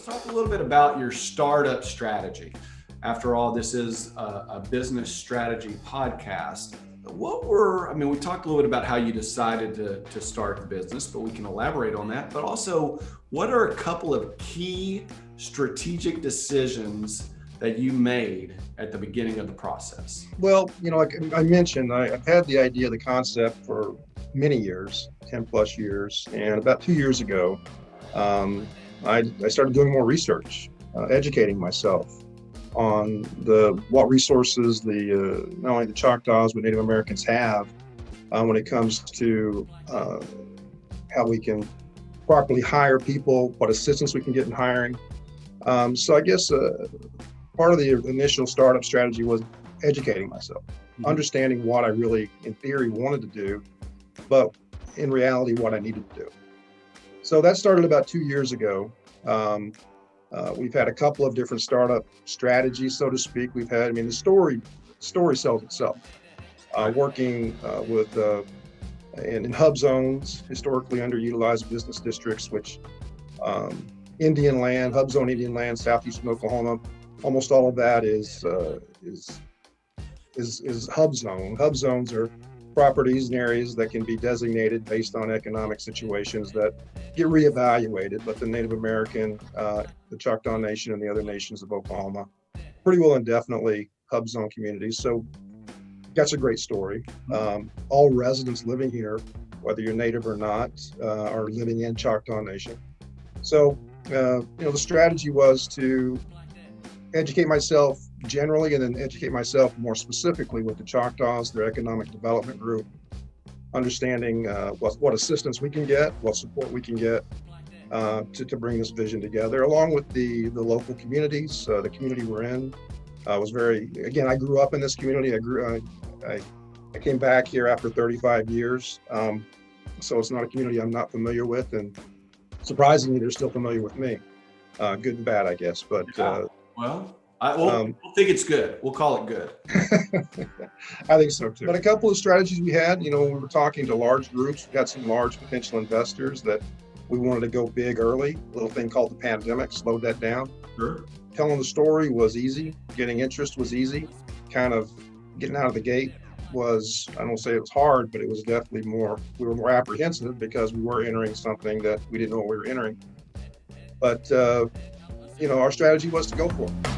talk a little bit about your startup strategy. After all, this is a business strategy podcast. We talked a little bit about how you decided to start the business, but we can elaborate on that. But also, what are a couple of key strategic decisions that you made at the beginning of the process? Well, like I mentioned, I've had the idea, the concept for many years, 10 plus years. And about 2 years ago, I started doing more research, educating myself on what resources not only the Choctaws, but Native Americans have when it comes to how we can properly hire people, what assistance we can get in hiring. So I guess part of the initial startup strategy was educating myself, understanding what I really, in theory, wanted to do, but in reality, what I needed to do. So that started about 2 years ago. We've had a couple of different startup strategies, so to speak. The story sells itself. Working in hub zones, historically underutilized business districts, which Indian land, hub zone Indian land, southeastern Oklahoma, almost all of that is hub zone. Hub zones are properties and areas that can be designated based on economic situations that get reevaluated, but the Native American, the Choctaw Nation, and the other nations of Oklahoma, pretty well indefinitely hub zone communities. So that's a great story. All residents living here, whether you're Native or not, are living in Choctaw Nation. So, the strategy was to educate myself generally, and then educate myself more specifically with the Choctaws, their economic development group, understanding what assistance we can get, what support we can get to bring this vision together, along with the local communities. The community we're in I grew up in this community. I came back here after 35 years. So it's not a community I'm not familiar with, and surprisingly, they're still familiar with me. Good and bad, I guess, but we'll think it's good. We'll call it good. I think so too. But a couple of strategies we had, when we were talking to large groups, we got some large potential investors that we wanted to go big early. A little thing called the pandemic slowed that down. Sure. Telling the story was easy. Getting interest was easy. Kind of getting out of the gate was, I don't say it was hard, but it was definitely we were more apprehensive because we were entering something that we didn't know what we were entering. But, our strategy was to go for it.